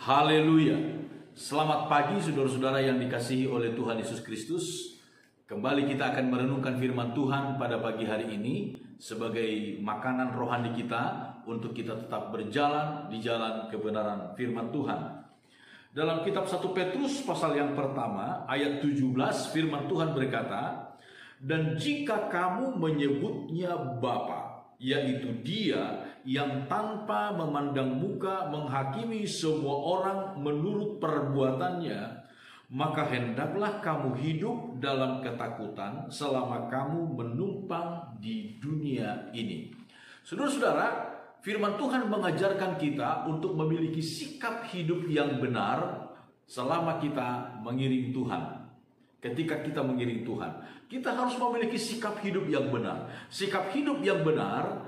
Haleluya. Selamat pagi saudara-saudara yang dikasihi oleh Tuhan Yesus Kristus. Kembali kita akan merenungkan firman Tuhan pada pagi hari ini sebagai makanan rohani kita untuk kita tetap berjalan di jalan kebenaran firman Tuhan. Dalam kitab 1 Petrus pasal yang pertama ayat 17 firman Tuhan berkata, "Dan jika kamu menyebutnya Bapa, yaitu Dia yang tanpa memandang muka menghakimi semua orang menurut perbuatannya, maka hendaklah kamu hidup dalam ketakutan selama kamu menumpang di dunia ini." Saudara-saudara, firman Tuhan mengajarkan kita untuk memiliki sikap hidup yang benar selama kita mengiring Tuhan. Ketika kita mengiring Tuhan, kita harus memiliki sikap hidup yang benar. Sikap hidup yang benar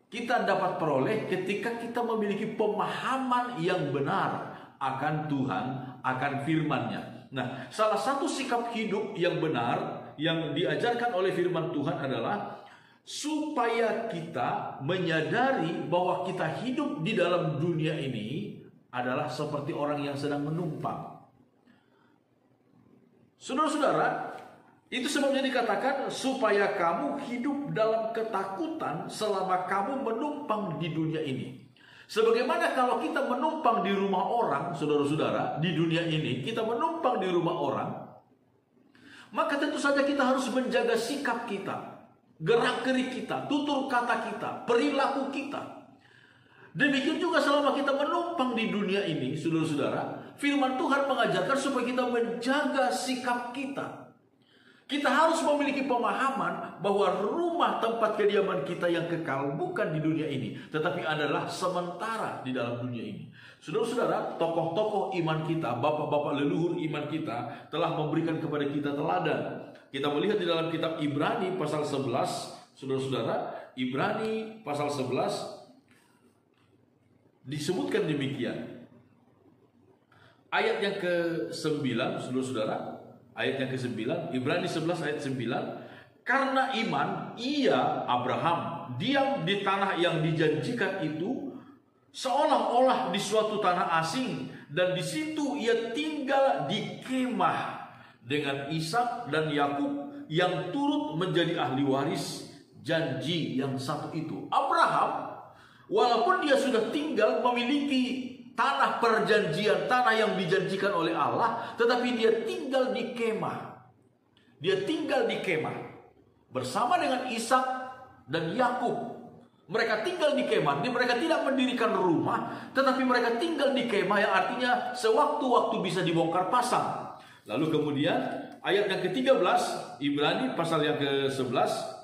kita dapat peroleh ketika kita memiliki pemahaman yang benar akan Tuhan, akan firman-Nya. Nah, salah satu sikap hidup yang benar yang diajarkan oleh firman Tuhan adalah supaya kita menyadari bahwa kita hidup di dalam dunia ini adalah seperti orang yang sedang menumpang. Saudara-saudara, itu sebabnya dikatakan supaya kamu hidup dalam ketakutan selama kamu menumpang di dunia ini. Sebagaimana kalau kita menumpang di rumah orang, saudara-saudara, di dunia ini, kita menumpang di rumah orang, maka tentu saja kita harus menjaga sikap kita, gerak-gerik kita, tutur kata kita, perilaku kita. Demikian juga selama kita menumpang di dunia ini, saudara-saudara, firman Tuhan mengajarkan supaya kita menjaga sikap kita. Kita harus memiliki pemahaman bahwa rumah tempat kediaman kita yang kekal bukan di dunia ini, tetapi adalah sementara di dalam dunia ini. Saudara-saudara, tokoh-tokoh iman kita, bapak-bapak leluhur iman kita telah memberikan kepada kita teladan. Kita melihat di dalam kitab Ibrani pasal 11, saudara-saudara, Ibrani pasal 11 disebutkan demikian. Ayat yang ke-9, saudara-saudara, ayat yang ke-9, Ibrani 11 ayat 9, "Karena iman, ia, Abraham, diam di tanah yang dijanjikan itu, seolah-olah di suatu tanah asing, dan di situ ia tinggal di kemah dengan Ishak dan Yakub yang turut menjadi ahli waris janji yang satu itu." Abraham, walaupun dia sudah tinggal memiliki tanah perjanjian, tanah yang dijanjikan oleh Allah, tetapi dia tinggal di kemah. Dia tinggal di kemah bersama dengan Ishak dan Yakub. Mereka tinggal di kemah. Mereka tidak mendirikan rumah, tetapi mereka tinggal di kemah, yang artinya sewaktu-waktu bisa dibongkar pasang. Lalu kemudian ayat yang ke-13 Ibrani pasal yang ke-11,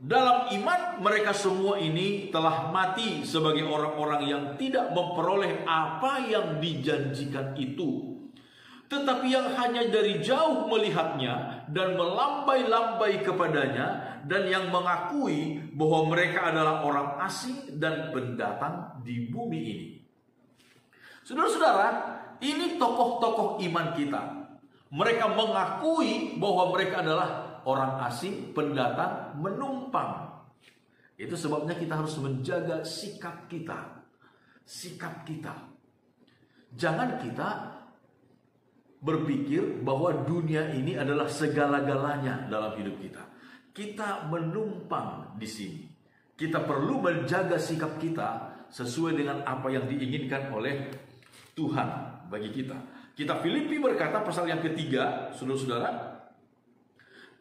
"Dalam iman mereka semua ini telah mati sebagai orang-orang yang tidak memperoleh apa yang dijanjikan itu, tetapi yang hanya dari jauh melihatnya dan melambai-lambai kepadanya, dan yang mengakui bahwa mereka adalah orang asing dan pendatang di bumi ini." Saudara-saudara, ini tokoh-tokoh iman kita. Mereka mengakui bahwa mereka adalah orang asing, pendatang, menumpang. Itu sebabnya kita harus menjaga sikap kita. Sikap kita. Jangan kita berpikir bahwa dunia ini adalah segala-galanya dalam hidup kita. Kita menumpang di sini. Kita perlu menjaga sikap kita sesuai dengan apa yang diinginkan oleh Tuhan bagi kita. Kitab Filipi berkata pasal yang ketiga, saudara-saudara,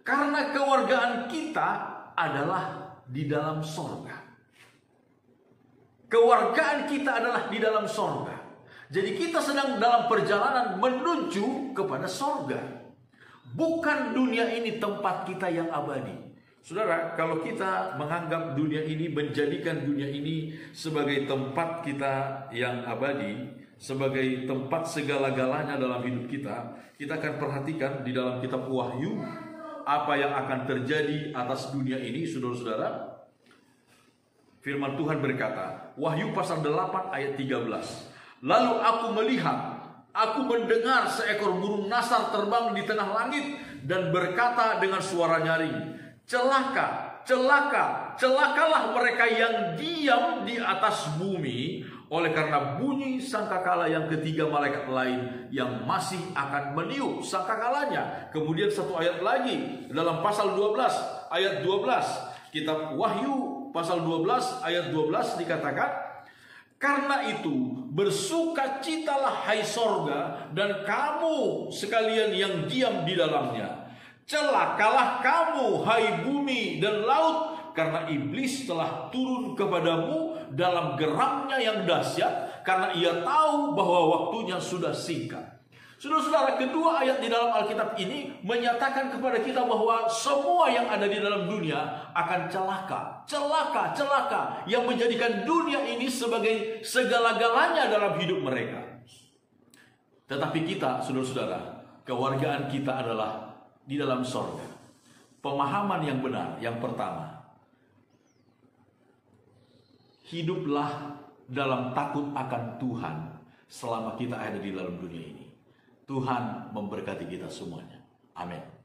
"Karena kewargaan kita adalah di dalam sorga." Kewargaan kita adalah di dalam sorga. Jadi kita sedang dalam perjalanan menuju kepada sorga. Bukan dunia ini tempat kita yang abadi. Saudara, kalau kita menganggap dunia ini, menjadikan dunia ini sebagai tempat kita yang abadi, sebagai tempat segala-galanya dalam hidup kita, kita akan perhatikan di dalam kitab Wahyu apa yang akan terjadi atas dunia ini, saudara-saudara. Firman Tuhan berkata, Wahyu pasal 8 ayat 13, "Lalu aku melihat, aku mendengar seekor burung nasar terbang di tengah langit dan berkata dengan suara nyaring, 'Celaka, celaka, celakalah mereka yang diam di atas bumi Oleh karena bunyi sangkakala yang ketiga malaikat lain yang masih akan meniup sangkakalanya. Kemudian satu ayat lagi dalam pasal 12 ayat 12. Kitab Wahyu pasal 12 ayat 12 dikatakan, karena itu bersukacitalah hai sorga dan kamu sekalian yang diam di dalamnya. Celakalah kamu hai bumi dan laut, karena iblis telah turun kepadamu dalam geramnya yang dahsyat, karena ia tahu bahwa waktunya sudah singkat. Saudara-saudara, kedua ayat di dalam Alkitab ini menyatakan kepada kita bahwa semua yang ada di dalam dunia akan celaka, celaka, celaka, yang menjadikan dunia ini sebagai segala-galanya dalam hidup mereka. Tetapi kita, saudara-saudara, kewargaan kita adalah di dalam sorga. Pemahaman yang benar, yang pertama, hiduplah dalam takut akan Tuhan selama kita ada di dalam dunia ini. Tuhan memberkati kita semuanya. Amin.